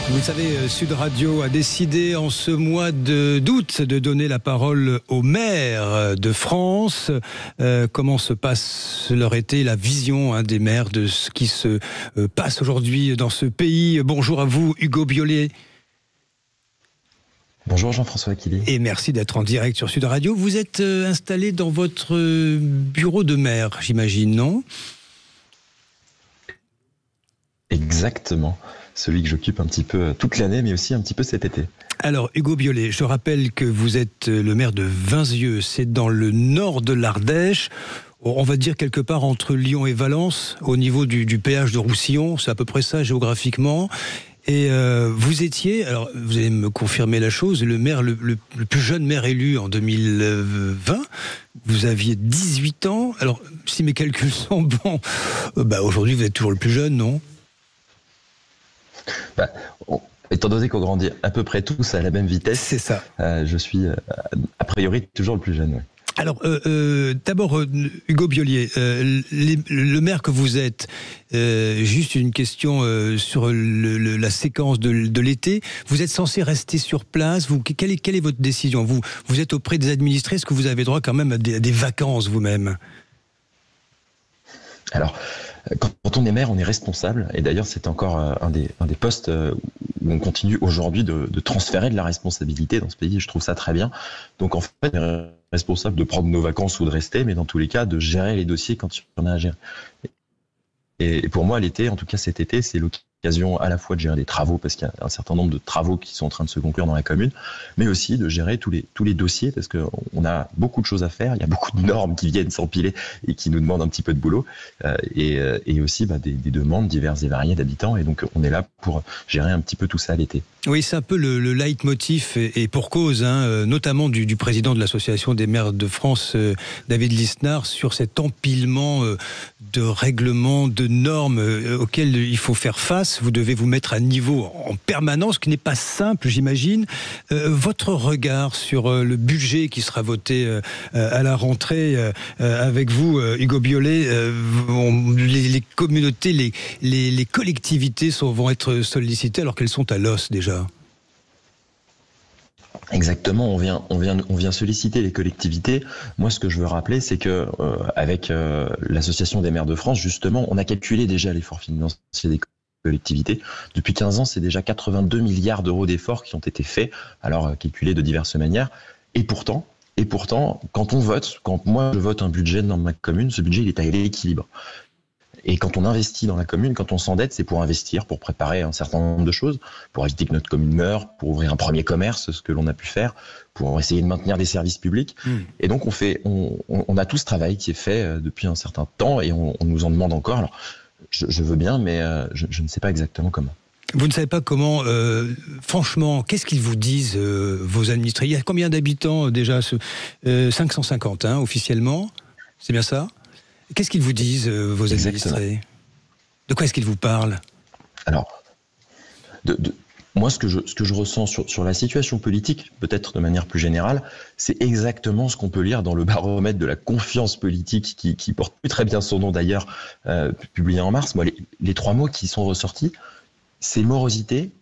Vous savez, Sud Radio a décidé en ce mois d'août de donner la parole aux maires de France. Comment se passe leur été, la vision des maires de ce qui se passe aujourd'hui dans ce pays. Bonjour à vous, Hugo Biolay. Bonjour Jean-François Aquilé. Et merci d'être en direct sur Sud Radio. Vous êtes installé dans votre bureau de maire, j'imagine, non ? Exactement. Celui que j'occupe un petit peu toute l'année, mais aussi un petit peu cet été. Alors, Hugo Biolay, je rappelle que vous êtes le maire de Vinzieux, c'est dans le nord de l'Ardèche, on va dire quelque part entre Lyon et Valence, au niveau du péage de Roussillon, c'est à peu près ça géographiquement. Et vous étiez, alors vous allez me confirmer la chose, le maire le plus jeune maire élu en 2020. Vous aviez 18 ans. Alors, si mes calculs sont bons, aujourd'hui vous êtes toujours le plus jeune, non ? Étant donné qu'on grandit à peu près tous à la même vitesse, c'est ça. Je suis a priori toujours le plus jeune. Ouais. Alors, d'abord, Hugo Biolay, le maire que vous êtes, juste une question sur la séquence de l'été. Vous êtes censé rester sur place. Quelle est votre décision ? Vous êtes auprès des administrés. Est-ce que vous avez droit quand même à des vacances vous-même ? Alors, quand on est maire, on est responsable. Et d'ailleurs, c'est encore un des postes où on continue aujourd'hui de transférer de la responsabilité dans ce pays. Et je trouve ça très bien. Donc, en fait, on est responsable de prendre nos vacances ou de rester, mais dans tous les cas, de gérer les dossiers quand il y en a à gérer. Et pour moi, l'été, en tout cas cet été, c'est l'occasion à la fois de gérer des travaux, parce qu'il y a un certain nombre de travaux qui sont en train de se conclure dans la commune, mais aussi de gérer tous les dossiers, parce qu'on a beaucoup de choses à faire, il y a beaucoup de normes qui viennent s'empiler et qui nous demandent un petit peu de boulot, et aussi des demandes diverses et variées d'habitants, et donc on est là pour gérer un petit peu tout ça l'été. Oui, c'est un peu le leitmotiv, et pour cause, notamment du président de l'Association des maires de France, David Lisnard, sur cet empilement de règlements, de normes auxquelles il faut faire face. Vous devez vous mettre à niveau en permanence, ce qui n'est pas simple, j'imagine. Votre regard sur le budget qui sera voté à la rentrée avec vous, Hugo Biolay, les communautés, les collectivités vont être sollicitées alors qu'elles sont à l'os déjà. Exactement, on vient solliciter les collectivités. Moi, ce que je veux rappeler, c'est que avec l'Association des maires de France, justement, on a calculé déjà l'effort financier des collectivités. Depuis 15 ans, c'est déjà 82 milliards d'euros d'efforts qui ont été faits, alors calculés de diverses manières. Et pourtant, quand moi je vote un budget dans ma commune, ce budget il est à l'équilibre. Et quand on investit dans la commune, quand on s'endette, c'est pour investir, pour préparer un certain nombre de choses, pour éviter que notre commune meure, pour ouvrir un premier commerce, ce que l'on a pu faire, pour essayer de maintenir des services publics. Et donc on a tout ce travail qui est fait depuis un certain temps et on nous en demande encore. Alors je veux bien, mais je ne sais pas exactement comment. Vous ne savez pas comment, franchement, qu'est-ce qu'ils vous disent, vos administrés ? Il y a combien d'habitants déjà 550 officiellement, c'est bien ça ? Qu'est-ce qu'ils vous disent, vos administrés ? De quoi est-ce qu'ils vous parlent ? Alors, moi, ce que je ressens sur la situation politique, peut-être de manière plus générale, c'est exactement ce qu'on peut lire dans le baromètre de la confiance politique, qui porte plus très bien son nom d'ailleurs, publié en mars. Moi, les trois mots qui sont ressortis, c'est morosité,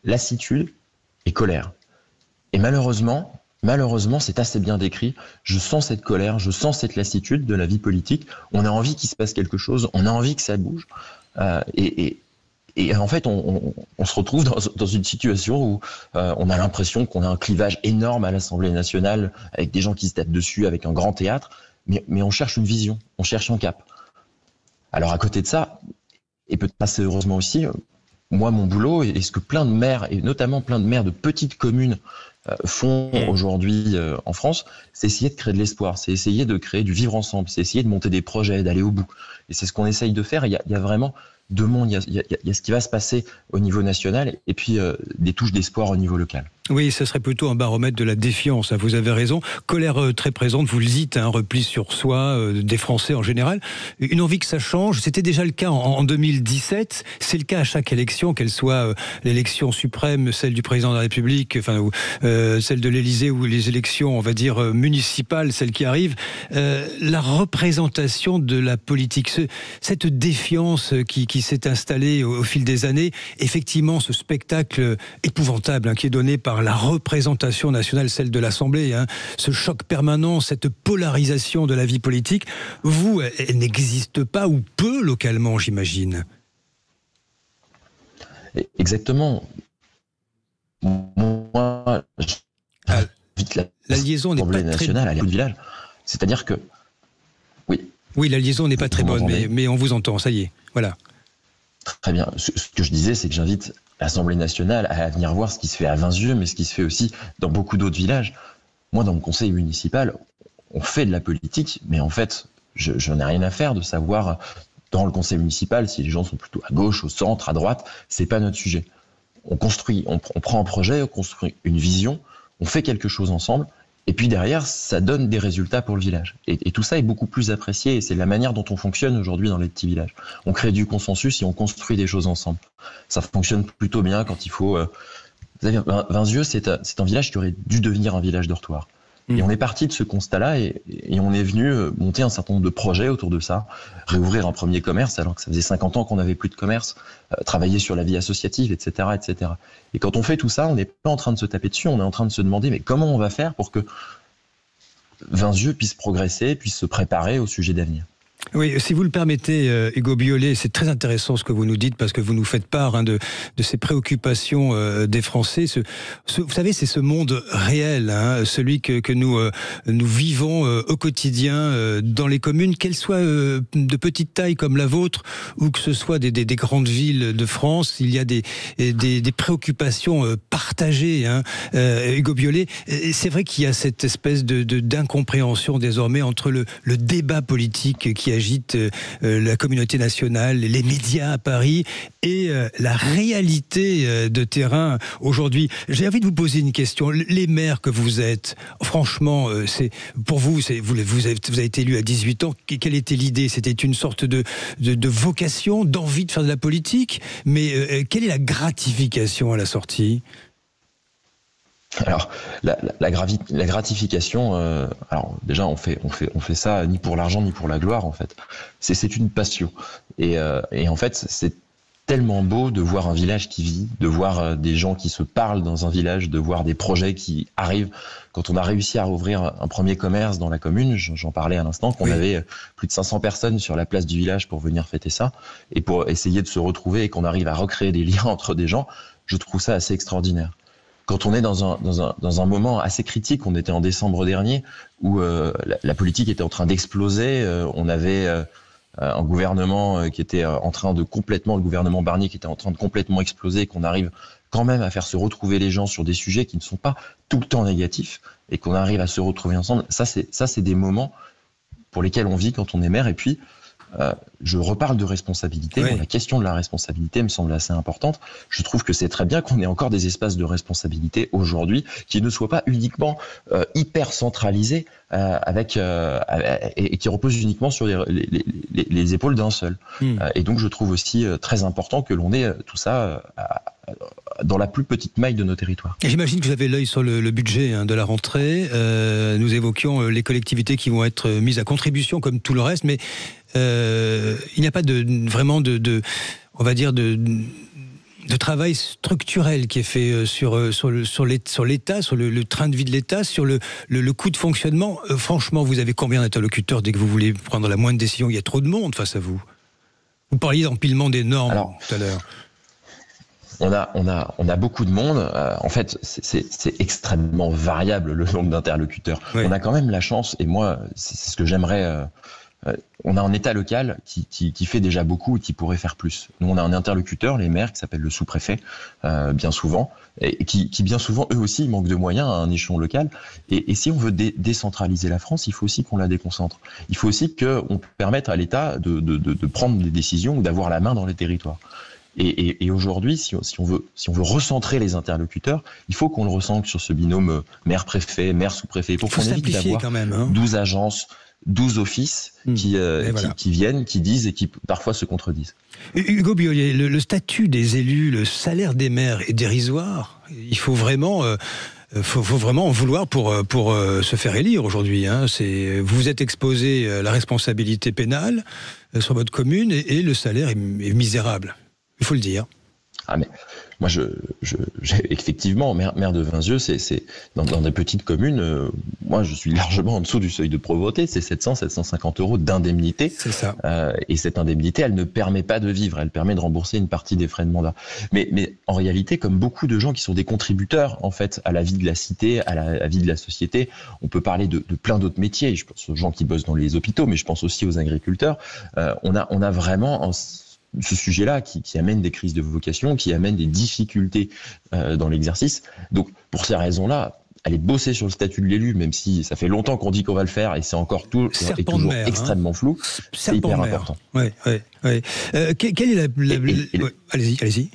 lassitude et colère. Et malheureusement, c'est assez bien décrit. Je sens cette colère, je sens cette lassitude de la vie politique. On a envie qu'il se passe quelque chose, on a envie que ça bouge. Et en fait, on se retrouve dans une situation où on a l'impression qu'on a un clivage énorme à l'Assemblée nationale, avec des gens qui se tapent dessus, avec un grand théâtre. Mais on cherche une vision, on cherche un cap. Alors à côté de ça, et peut-être assez heureusement aussi, moi, mon boulot, et ce que plein de maires, et notamment plein de maires de petites communes, font aujourd'hui en France, c'est essayer de créer de l'espoir, c'est essayer de créer du vivre ensemble, c'est essayer de monter des projets, d'aller au bout. Et c'est ce qu'on essaye de faire. Il y a vraiment deux mondes, il y a ce qui va se passer au niveau national et puis des touches d'espoir au niveau local. Oui, ce serait plutôt un baromètre de la défiance, vous avez raison. Colère très présente, vous le dites, un repli sur soi des Français en général. Une envie que ça change, c'était déjà le cas en 2017, c'est le cas à chaque élection, qu'elle soit l'élection suprême, celle du président de la République, celle de l'Élysée ou les élections, on va dire, municipales, celles qui arrivent. La représentation de la politique cette défiance qui s'est installée au fil des années, effectivement, ce spectacle épouvantable qui est donné par la représentation nationale, celle de l'Assemblée, ce choc permanent, cette polarisation de la vie politique, vous, elle n'existe pas ou peu localement, j'imagine. Exactement. Moi, la liaison n'est pas nationale à l'écoute du village. C'est-à-dire que oui, la liaison n'est pas très bonne, mais on vous entend, ça y est, voilà. Très bien. Ce que je disais, c'est que j'invite l'Assemblée nationale à venir voir ce qui se fait à Vinzieux, mais ce qui se fait aussi dans beaucoup d'autres villages. Moi, dans mon conseil municipal, on fait de la politique, mais en fait, je n'ai rien à faire de savoir dans le conseil municipal si les gens sont plutôt à gauche, au centre, à droite. C'est pas notre sujet. On construit, on prend un projet, on construit une vision, on fait quelque chose ensemble. Et puis derrière, ça donne des résultats pour le village. Et tout ça est beaucoup plus apprécié. Et c'est la manière dont on fonctionne aujourd'hui dans les petits villages. On crée du consensus et on construit des choses ensemble. Ça fonctionne plutôt bien quand il faut... Vous savez, Vinzieux, c'est un village qui aurait dû devenir un village dortoir. Et on est parti de ce constat-là et on est venu monter un certain nombre de projets autour de ça. Réouvrir un premier commerce alors que ça faisait 50 ans qu'on n'avait plus de commerce. Travailler sur la vie associative, etc., etc. Et quand on fait tout ça, on n'est pas en train de se taper dessus, on est en train de se demander mais comment on va faire pour que Vinzieux puisse progresser, puisse se préparer au sujet d'avenir. Oui, si vous le permettez, Hugo Biolay, c'est très intéressant ce que vous nous dites parce que vous nous faites part de ces préoccupations des Français. Vous savez, c'est ce monde réel, celui que nous vivons au quotidien dans les communes, qu'elles soient de petite taille comme la vôtre ou que ce soit des grandes villes de France. Il y a des préoccupations partagées. Hugo Biolay, c'est vrai qu'il y a cette espèce d'incompréhension désormais entre le débat politique qui agite la communauté nationale, les médias à Paris et la réalité de terrain aujourd'hui. J'ai envie de vous poser une question. Les maires que vous êtes, franchement, pour vous, vous avez été élu à 18 ans. Quelle était l'idée? C'était une sorte de vocation, d'envie de faire de la politique, mais quelle est la gratification à la sortie? Alors, la gratification, alors déjà on fait ça ni pour l'argent ni pour la gloire en fait. C'est une passion et en fait c'est tellement beau de voir un village qui vit, de voir des gens qui se parlent dans un village, de voir des projets qui arrivent. Quand on a réussi à rouvrir un premier commerce dans la commune, j'en parlais à l'instant, qu'on avait plus de 500 personnes sur la place du village pour venir fêter ça et pour essayer de se retrouver et qu'on arrive à recréer des liens entre des gens, je trouve ça assez extraordinaire. Quand on est dans un moment assez critique, on était en décembre dernier, où la politique était en train d'exploser, on avait un gouvernement qui était en train de le gouvernement Barnier qui était en train de complètement exploser, et qu'on arrive quand même à faire se retrouver les gens sur des sujets qui ne sont pas tout le temps négatifs, et qu'on arrive à se retrouver ensemble. Ça, c'est des moments pour lesquels on vit quand on est maire, et puis je reparle de responsabilité. Oui. La question de la responsabilité me semble assez importante. Je trouve que c'est très bien qu'on ait encore des espaces de responsabilité aujourd'hui qui ne soient pas uniquement hyper centralisés et qui reposent uniquement sur les épaules d'un seul. Et donc je trouve aussi très important que l'on ait tout ça dans la plus petite maille de nos territoires. J'imagine que vous avez l'œil sur le budget de la rentrée. Nous évoquions les collectivités qui vont être mises à contribution comme tout le reste, mais il n'y a pas vraiment de travail structurel qui est fait sur l'État, sur le train de vie de l'État, sur le coût de fonctionnement. Franchement, vous avez combien d'interlocuteurs dès que vous voulez prendre la moindre décision? Il y a trop de monde face à vous. Vous parliez d'empilement des normes tout à l'heure. On a beaucoup de monde. En fait, c'est extrêmement variable le nombre d'interlocuteurs. Oui. On a quand même la chance, et moi, c'est ce que j'aimerais. On a un État local qui fait déjà beaucoup et qui pourrait faire plus. Nous, on a un interlocuteur, les maires, qui s'appelle le sous-préfet, bien souvent, et qui bien souvent, eux aussi, manquent de moyens à un échelon local. Et si on veut décentraliser la France, il faut aussi qu'on la déconcentre. Il faut aussi qu'on permette à l'État de prendre des décisions ou d'avoir la main dans les territoires. Et aujourd'hui, si on veut recentrer les interlocuteurs, il faut qu'on le recentre sur ce binôme maire-préfet, maire-sous-préfet, pour qu'on évite d'avoir 12 agences, 12 offices qui viennent, qui disent et qui parfois se contredisent. Hugo Biolay, le statut des élus, le salaire des maires est dérisoire. Il faut vraiment faut vraiment en vouloir pour se faire élire aujourd'hui. Hein. Vous êtes exposé à la responsabilité pénale sur votre commune et le salaire est misérable. Il faut le dire. Ah mais moi, effectivement, maire de Vinzieux, c'est dans des petites communes. Moi, je suis largement en dessous du seuil de pauvreté. C'est 750 € d'indemnité. C'est ça. Et cette indemnité, elle ne permet pas de vivre. Elle permet de rembourser une partie des frais de mandat. Mais en réalité, comme beaucoup de gens qui sont des contributeurs en fait à la vie de la cité, à la vie de la société, on peut parler de plein d'autres métiers. Je pense aux gens qui bossent dans les hôpitaux, mais je pense aussi aux agriculteurs. On a vraiment ce sujet-là qui amène des crises de vocation, qui amène des difficultés dans l'exercice. Donc, pour ces raisons-là, aller bosser sur le statut de l'élu, même si ça fait longtemps qu'on dit qu'on va le faire et c'est encore toujours extrêmement flou, c'est hyper important. Ouais. Quelle est allez-y.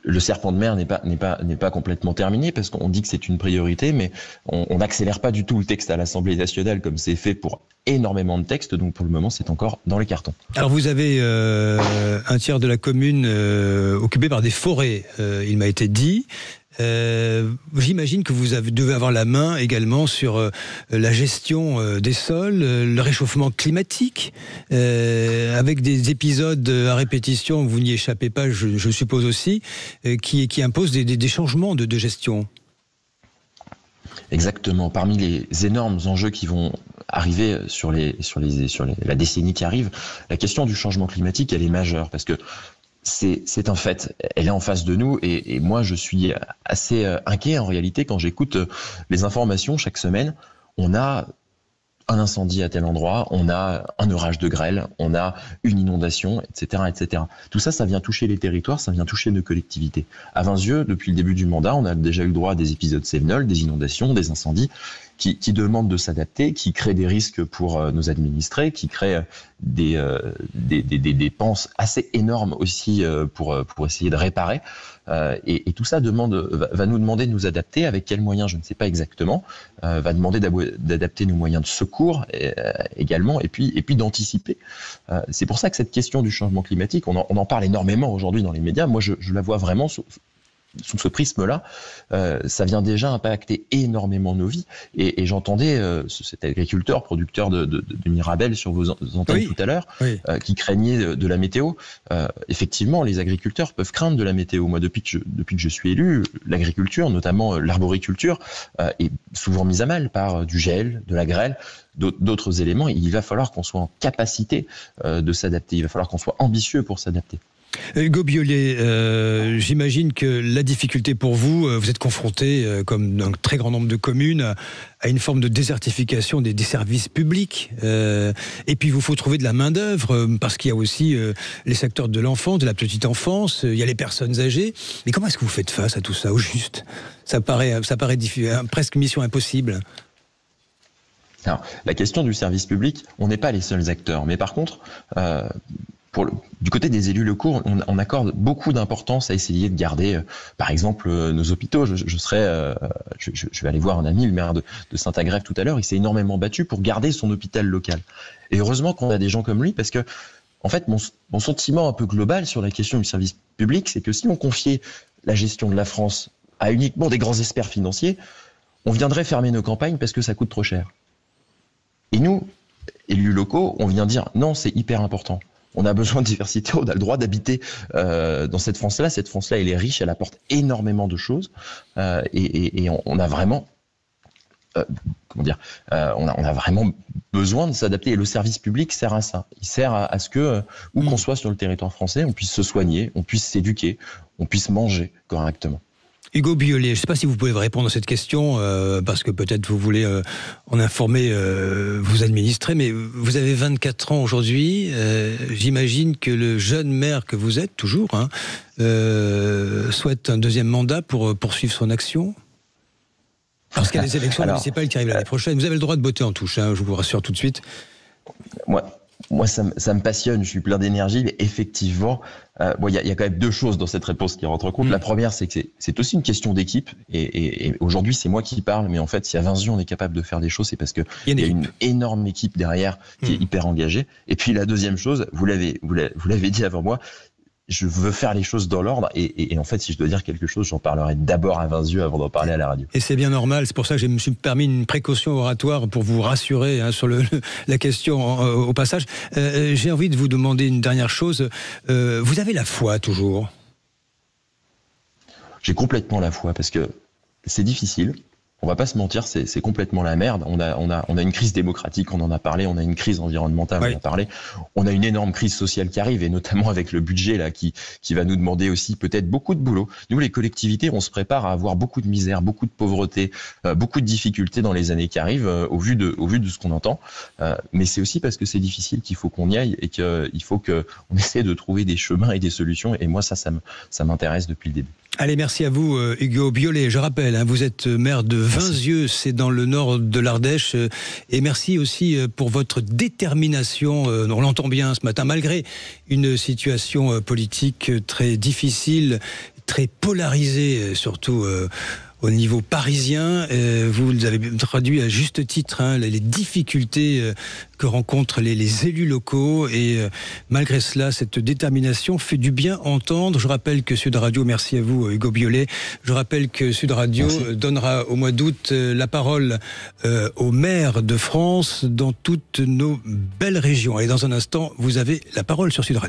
Le serpent de mer n'est pas complètement terminé parce qu'on dit que c'est une priorité, mais on n'accélère pas du tout le texte à l'Assemblée nationale comme c'est fait pour énormément de textes, donc pour le moment c'est encore dans les cartons. Alors vous avez un tiers de la commune occupé par des forêts, il m'a été dit. J'imagine que vous devez avoir la main également sur la gestion des sols, le réchauffement climatique, avec des épisodes à répétition, vous n'y échappez pas, je suppose aussi, qui imposent des changements de gestion. Exactement. Parmi les énormes enjeux qui vont arriver sur la décennie qui arrive, la question du changement climatique, elle est majeure parce que c'est un fait, elle est en face de nous et moi je suis assez inquiet en réalité quand j'écoute les informations chaque semaine. On a un incendie à tel endroit, on a un orage de grêle, on a une inondation, etc., etc. Tout ça, ça vient toucher les territoires, ça vient toucher nos collectivités. À Vinzieux, depuis le début du mandat, on a déjà eu le droit à des épisodes cévenols, des inondations, des incendies, qui demandent de s'adapter, qui créent des risques pour nos administrés, qui créent des dépenses assez énormes aussi pour essayer de réparer. Et tout ça va nous demander de nous adapter. Avec quels moyens, je ne sais pas exactement. Va demander d'adapter nos moyens de secours également, et puis d'anticiper. C'est pour ça que cette question du changement climatique, on en parle énormément aujourd'hui dans les médias. Moi, je la vois vraiment sous ce prisme-là, ça vient déjà impacter énormément nos vies. Et j'entendais cet agriculteur, producteur de Mirabelle sur vos antennes tout à l'heure, qui craignait de la météo. Effectivement, les agriculteurs peuvent craindre de la météo. Moi, depuis que je suis élu, l'agriculture, notamment l'arboriculture, est souvent mise à mal par du gel, de la grêle, d'autres éléments. Il va falloir qu'on soit en capacité de s'adapter. Il va falloir qu'on soit ambitieux pour s'adapter. Hugo Biolay, j'imagine que la difficulté pour vous, vous êtes confronté, comme un très grand nombre de communes, à une forme de désertification des services publics. Et puis, il vous faut trouver de la main-d'œuvre, parce qu'il y a aussi les secteurs de l'enfance, de la petite enfance, il y a les personnes âgées. Mais comment est-ce que vous faites face à tout ça, au juste ? Ça paraît presque mission impossible. Alors, la question du service public, on n'est pas les seuls acteurs. Mais par contre, du côté des élus locaux, on accorde beaucoup d'importance à essayer de garder, par exemple, nos hôpitaux. Je vais aller voir un ami, le maire de Saint-Agrève tout à l'heure. Il s'est énormément battu pour garder son hôpital local. Et heureusement qu'on a des gens comme lui, parce que, en fait, mon sentiment un peu global sur la question du service public, c'est que si on confiait la gestion de la France à uniquement des grands experts financiers, on viendrait fermer nos campagnes parce que ça coûte trop cher. Et nous, élus locaux, on vient dire non, c'est hyper important. On a besoin de diversité, on a le droit d'habiter dans cette France-là. Cette France-là, elle est riche, elle apporte énormément de choses. Et on a vraiment, on a vraiment besoin de s'adapter. Et le service public sert à ça. Il sert à ce que, où qu'on soit sur le territoire français, on puisse se soigner, on puisse s'éduquer, on puisse manger correctement. Hugo Biolay, je ne sais pas si vous pouvez répondre à cette question, parce que peut-être vous voulez en informer vos administrés, mais vous avez 24 ans aujourd'hui. J'imagine que le jeune maire que vous êtes, toujours, souhaite un deuxième mandat pour poursuivre son action. Parce qu'il y a les élections municipales qui arrivent l'année prochaine. Vous avez le droit de botter en touche, je vous rassure tout de suite. Moi, ça me passionne, je suis plein d'énergie, mais effectivement, il y a quand même deux choses dans cette réponse qui rentrent en compte. La première, c'est que c'est aussi une question d'équipe, et aujourd'hui, c'est moi qui parle, mais en fait, si à Vinzieux, on est capable de faire des choses, c'est parce qu'il y a une énorme équipe derrière qui est hyper engagée. Et puis, la deuxième chose, vous l'avez dit avant moi, je veux faire les choses dans l'ordre. Et en fait, si je dois dire quelque chose, j'en parlerai d'abord à 20 yeux avant d'en parler à la radio. Et c'est bien normal. C'est pour ça que je me suis permis une précaution oratoire pour vous rassurer sur la question au passage. J'ai envie de vous demander une dernière chose. Vous avez la foi toujours ? J'ai complètement la foi parce que c'est difficile. On va pas se mentir, c'est complètement la merde. On a une crise démocratique, on en a parlé, on a une crise environnementale, on en a parlé. On a une énorme crise sociale qui arrive, et notamment avec le budget là qui va nous demander aussi peut-être beaucoup de boulot. Nous, les collectivités, on se prépare à avoir beaucoup de misère, beaucoup de pauvreté, beaucoup de difficultés dans les années qui arrivent, au vu de ce qu'on entend. Mais c'est aussi parce que c'est difficile qu'il faut qu'on y aille, et qu'il faut qu'on essaie de trouver des chemins et des solutions. Et moi, ça m'intéresse depuis le début. Allez, merci à vous, Hugo Biolay. Je rappelle, vous êtes maire de Vinzieux, c'est dans le nord de l'Ardèche. Et merci aussi pour votre détermination. On l'entend bien ce matin, malgré une situation politique très difficile, très polarisée, surtout au niveau parisien. Vous avez traduit à juste titre les difficultés que rencontrent les élus locaux, et malgré cela, cette détermination fait du bien entendre. Je rappelle que Sud Radio, merci à vous Hugo Biolay, je rappelle que Sud Radio donnera au mois d'août la parole aux maires de France dans toutes nos belles régions. Et dans un instant, vous avez la parole sur Sud Radio.